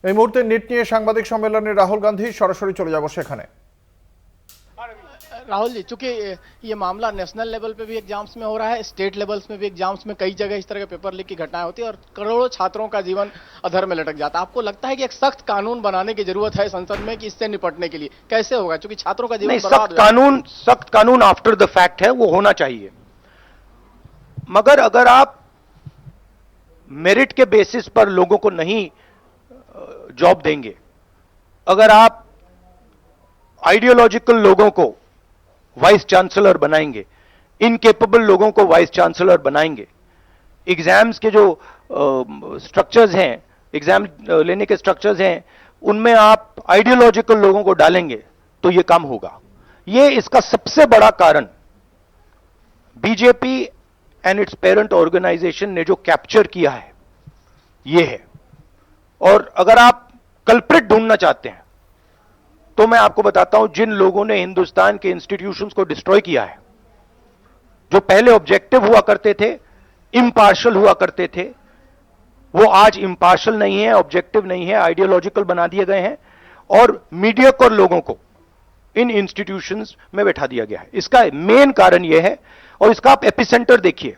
এই মুহূর্তে নিট নিয়ে সাংবাদিক সম্মেলনে রাহুল গান্ধী সরাসরি চলে যাব সেখানে। राहुल जी, चूंकि ये मामला नेशनल लेवल पे भी एग्जाम्स में हो रहा है, स्टेट लेवल्स में भी एग्जाम्स में कई जगह इस तरह के पेपर लीक की घटनाएं होती है और करोड़ों छात्रों का जीवन अधर में लटक जाता है। आपको लगता है कि एक सख्त कानून बनाने की जरूरत है संसद में कि इससे निपटने के लिए? कैसे होगा, क्योंकि छात्रों का जीवन नहीं, बर्बाद हो जाता है। सख्त कानून आफ्टर द फैक्ट है, वो होना चाहिए। मगर अगर आप मेरिट के बेसिस पर लोगों को नहीं जॉब देंगे, अगर आप आइडियोलॉजिकल लोगों को वाइस चांसलर बनाएंगे, इनकेपेबल लोगों को वाइस चांसलर बनाएंगे, एग्जाम्स के जो स्ट्रक्चर्स हैं, एग्जाम लेने के स्ट्रक्चर्स हैं, उनमें आप आइडियोलॉजिकल लोगों को डालेंगे तो यह काम होगा। ये इसका सबसे बड़ा कारण BJP and its parent organisation ने जो कैप्चर किया है यह है। और अगर आप कल्प्रिट ढूंढना चाहते हैं तो मैं आपको बताता हूं, जिन लोगों ने हिंदुस्तान के इंस्टीट्यूशंस को डिस्ट्रॉय किया है, जो पहले ऑब्जेक्टिव हुआ करते थे, इंपार्शियल हुआ करते थे, वो आज इंपार्शियल नहीं है, ऑब्जेक्टिव नहीं है, आइडियोलॉजिकल बना दिए गए हैं और मीडियोकर लोगों को इन इंस्टीट्यूशंस में बैठा दिया गया है। इसका मेन कारण यह है, और इसका आप एपिसेंटर देखिए,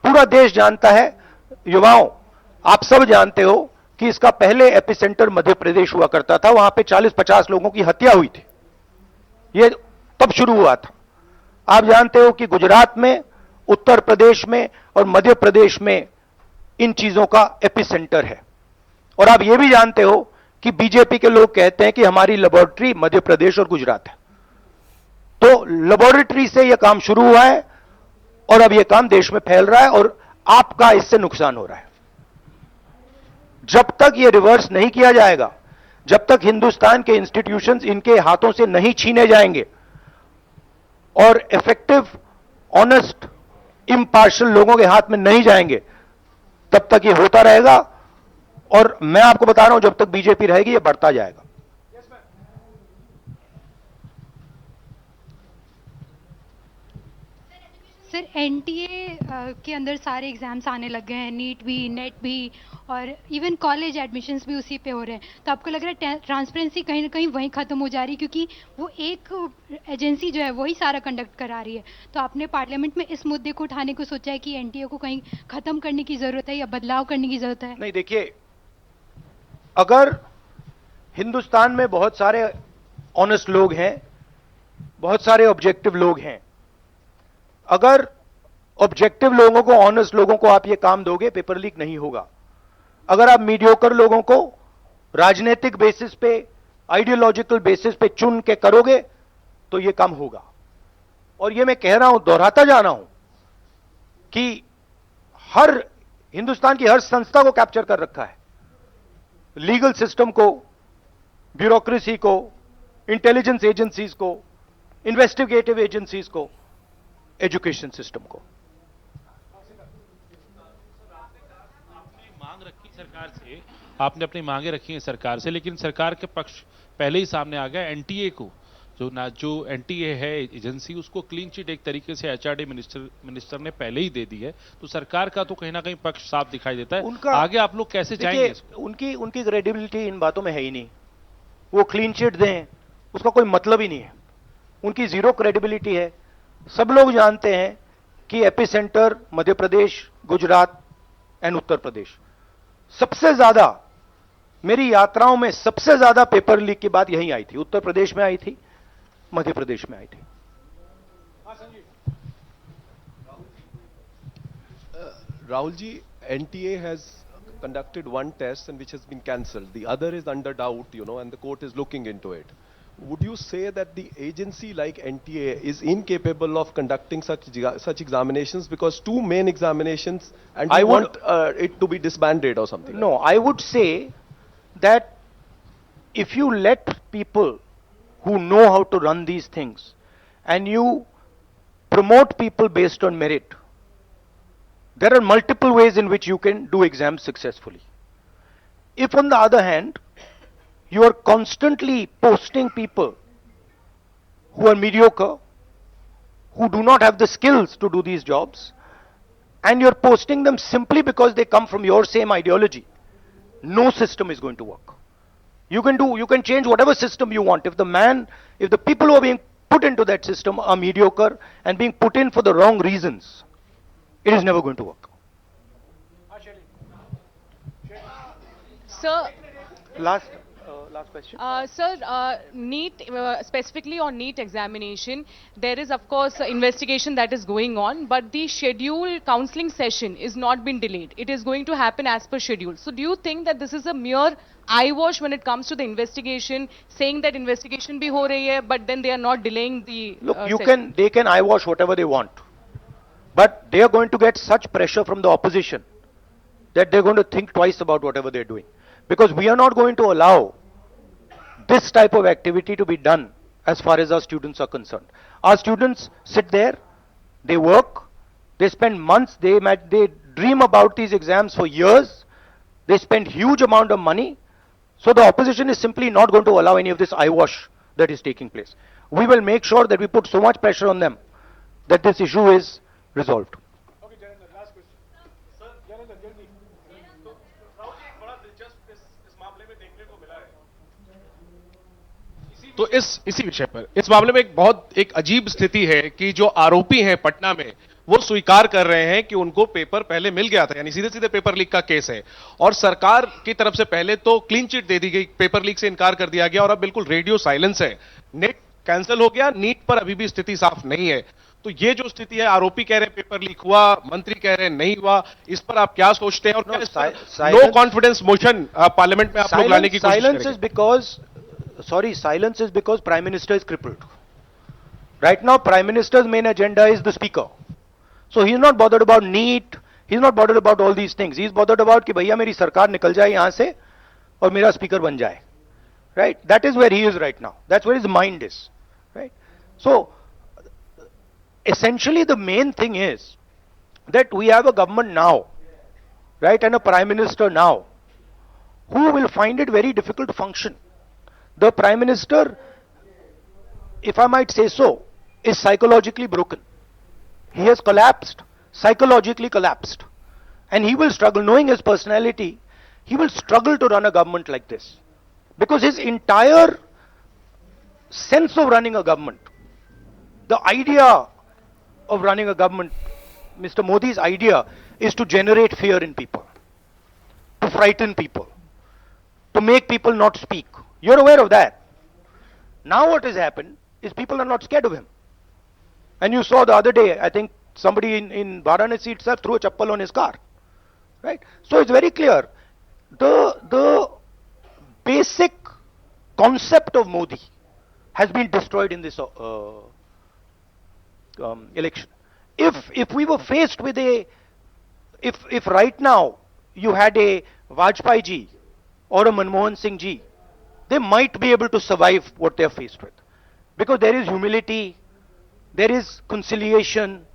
पूरा देश जानता है, युवाओं आप सब जानते हो कि इसका पहले एपिसेंटर मध्य प्रदेश हुआ करता था, वहां पे 40-50 लोगों की हत्या हुई थी, यह तब शुरू हुआ था। आप जानते हो कि गुजरात में, उत्तर प्रदेश में और मध्य प्रदेश में इन चीजों का एपिसेंटर है। और आप यह भी जानते हो कि बीजेपी के लोग कहते हैं कि हमारी लेबोरेटरी मध्य प्रदेश और गुजरात है। तो लेबोरेटरी से यह काम शुरू हुआ है और अब यह काम देश में फैल रहा है और आपका इससे नुकसान हो रहा है। जब तक यह रिवर्स नहीं किया जाएगा, जब तक हिंदुस्तान के इंस्टीट्यूशंस इनके हाथों से नहीं छीने जाएंगे और इफेक्टिव, ऑनेस्ट, इंपार्शियल लोगों के हाथ में नहीं जाएंगे, तब तक यह होता रहेगा। और मैं आपको बता रहा हूं, जब तक बीजेपी रहेगी यह बढ़ता जाएगा। सर, एनटीए के अंदर सारे एग्जाम्स आने लग गए हैं, नीट भी, नेट भी, और इवन कॉलेज एडमिशन्स भी उसी पे हो रहे हैं। तो आपको लग रहा है ट्रांसपेरेंसी कहीं ना कहीं वहीं खत्म हो जा रही है, क्योंकि वो एक एजेंसी जो है वही सारा कंडक्ट करा रही है। तो आपने पार्लियामेंट में इस मुद्दे को उठाने को सोचा है कि एनटीए को कहीं खत्म करने की जरूरत है या बदलाव करने की जरूरत है? नहीं, देखिए, अगर हिंदुस्तान में बहुत सारे ऑनेस्ट लोग हैं, बहुत सारे ऑब्जेक्टिव लोग हैं, अगर ऑब्जेक्टिव लोगों को, ऑनेस्ट लोगों को आप ये काम दोगे, पेपर लीक नहीं होगा। अगर आप मीडियोकर लोगों को राजनीतिक बेसिस पे, आइडियोलॉजिकल बेसिस पे चुन के करोगे तो ये काम होगा। और ये मैं कह रहा हूं, दोहराता जा रहा हूं कि हर हिंदुस्तान की हर संस्था को कैप्चर कर रखा है, लीगल सिस्टम को, ब्यूरोक्रेसी को, इंटेलिजेंस एजेंसीज को, इन्वेस्टिगेटिव एजेंसीज को, एजुकेशन सिस्टम को। आपने अपनी मांगे रखी हैं सरकार से, लेकिन सरकार के पक्ष पहले ही सामने आ गया। एनटीए को जो एनटीए है एजेंसी, उसको क्लीन चिट एक तरीके से एचआरडी मिनिस्टर ने पहले ही दे दी है। तो सरकार का तो कहीं ना कहीं पक्ष साफ दिखाई देता है। आगे आप लोग कैसे जाएंगे? उनकी क्रेडिबिलिटी इन बातों में है ही नहीं। वो क्लीन चिट दें उसका कोई मतलब ही नहीं है, उनकी जीरो क्रेडिबिलिटी है। सब लोग जानते हैं कि एपिसेंटर मध्य प्रदेश, गुजरात एंड उत्तर प्रदेश। सबसे ज्यादा मेरी यात्राओं में सबसे ज्यादा पेपर लीक की बात यहीं आई थी, उत्तर प्रदेश में आई थी, मध्य प्रदेश में आई थी। Rahul ji, NTA has conducted one test and which has been cancelled. The other is under doubt, and the court is looking into it. Would you say that the agency like NTA is incapable of conducting such examinations, because two main examinations, and I want it to be disbanded or something? No, I would say that if you let people who know how to run these things and you promote people based on merit, there are multiple ways in which you can do exams successfully. If on the other hand you are constantly posting people who are mediocre, who do not have the skills to do these jobs, and you're posting them simply because they come from your same ideology, no system is going to work. You can change whatever system you want. If the people who are being put into that system are mediocre and being put in for the wrong reasons, it is never going to work. Sir, Last question. Sir, NEET, specifically on NEET examination, there is of course an investigation that is going on, but the scheduled counseling session is not been delayed. It is going to happen as per schedule. So do you think that this is a mere eyewash when it comes to the investigation, saying that investigation bhi ho rahi hai, but then they are not delaying the Look, session? they can eyewash whatever they want, but they are going to get such pressure from the opposition that they're going to think twice about whatever they're doing. Because we are not going to allow this type of activity to be done as far as our students are concerned. Our students sit there, they work, they spend months, they dream about these exams for years, they spend huge amount of money. So the opposition is simply not going to allow any of this eyewash that is taking place. We will make sure that we put so much pressure on them that this issue is resolved. तो इसी विषय पर इस मामले में एक अजीब स्थिति है कि जो आरोपी हैं पटना में वो स्वीकार कर रहे हैं कि उनको पेपर पहले मिल गया था, यानी सीधे सीधे पेपर लीक का केस है और सरकार की तरफ से पहले तो क्लीन चिट दे दी गई, पेपर लीक से इनकार कर दिया गया और अब बिल्कुल रेडियो साइलेंस है। नेट कैंसिल हो गया, नीट पर अभी भी स्थिति साफ नहीं है। तो ये जो स्थिति है, आरोपी कह रहे हैं पेपर लीक हुआ, मंत्री कह रहे हैं नहीं हुआ, इस पर आप क्या सोचते हैं? और नो कॉन्फिडेंस मोशन पार्लियामेंट में आप लोग लाने की कोशिश करेंगे? Silence is because Prime Minister is crippled. Right now, Prime Minister's main agenda is the Speaker. So he's not bothered about NEET, he's not bothered about all these things. He's bothered about कि भैया मेरी सरकार निकल जाए यहाँ से और मेरा speaker बन जाए. Right? That is where he is right now. That's where his mind is. Right? So, essentially the main thing is that we have a government now, right, and a Prime Minister now, who will find it very difficult to function. The Prime Minister, if I might say so, is psychologically broken. He has collapsed, psychologically collapsed. And he will struggle, knowing his personality, he will struggle to run a government like this. Because his entire sense of running a government, the idea of running a government, Mr. Modi's idea is to generate fear in people, to frighten people, to make people not speak. You're aware of that. Now what has happened is people are not scared of him. And you saw the other day, I think somebody in Varanasi itself threw a chappal on his car. Right? So it's very clear. The basic concept of Modi has been destroyed in this election. If we were faced with if right now you had a Vajpayee ji or a Manmohan Singh ji, they might be able to survive what they are faced with. Because there is humility, there is conciliation,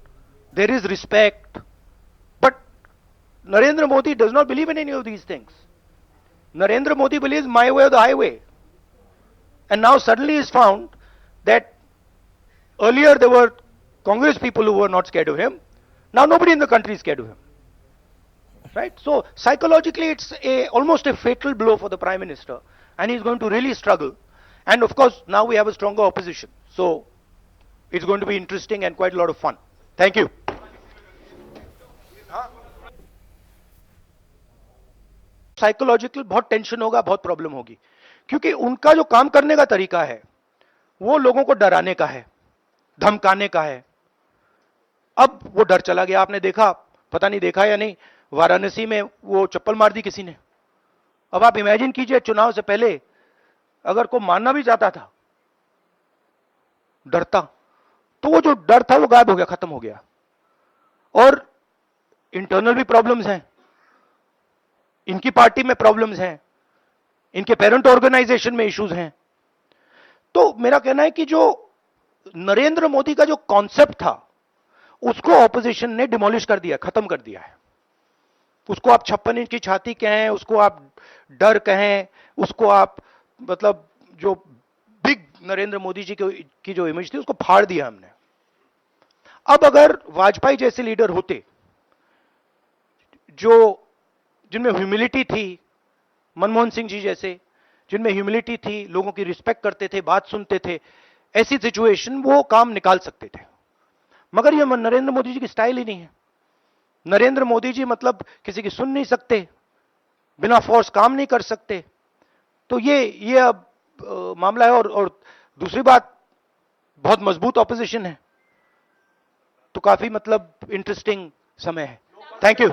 there is respect. But Narendra Modi does not believe in any of these things. Narendra Modi believes my way or the highway. And now suddenly is found that earlier there were Congress people who were not scared of him. Now nobody in the country is scared of him. Right? So psychologically it's almost a fatal blow for the Prime Minister. And he's going to really struggle. And of course, now we have a stronger opposition. So, it's going to be interesting and quite a lot of fun. Thank you. Psychological बहुत tension होगा, बहुत problem होगी. क्योंकि उनका जो काम करने का तरीका है, वो लोगों को डराने का है, धमकाने का है. अब वो डर चला गया. आपने देखा, पता नहीं देखा या नहीं, वाराणसी में वो चप्पल मार दी किसी ने. अब आप इमेजिन कीजिए चुनाव से पहले अगर कोई मारना भी चाहता था डरता, तो वो जो डर था वो गायब हो गया, खत्म हो गया. और इंटरनल भी प्रॉब्लम्स हैं, इनकी पार्टी में प्रॉब्लम्स हैं, इनके पेरेंट ऑर्गेनाइजेशन में इश्यूज हैं. तो मेरा कहना है कि जो नरेंद्र मोदी का जो कॉन्सेप्ट था उसको ऑपोजिशन ने डिमोलिश कर दिया, खत्म कर दिया है. उसको आप 56 इंच की छाती कहें, उसको आप डर कहें, उसको आप मतलब जो बिग नरेंद्र मोदी जी की जो इमेज थी उसको फाड़ दिया हमने. अब अगर वाजपेयी जैसे लीडर होते जो जिनमें ह्यूमिलिटी थी, मनमोहन सिंह जी जैसे, जिनमें ह्यूमिलिटी थी, लोगों की रिस्पेक्ट करते थे, बात सुनते थे, ऐसी सिचुएशन वो काम निकाल सकते थे। मगर ये नरेंद्र मोदी जी की स्टाइल ही नहीं है। नरेंद्र मोदी जी मतलब किसी की सुन नहीं सकते, बिना फोर्स काम नहीं कर सकते। तो ये अब मामला है। और दूसरी बात, बहुत मजबूत ऑपोजिशन है, तो काफी मतलब इंटरेस्टिंग समय है। Thank you.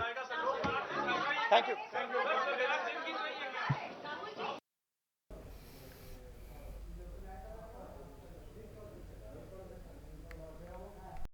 Thank you.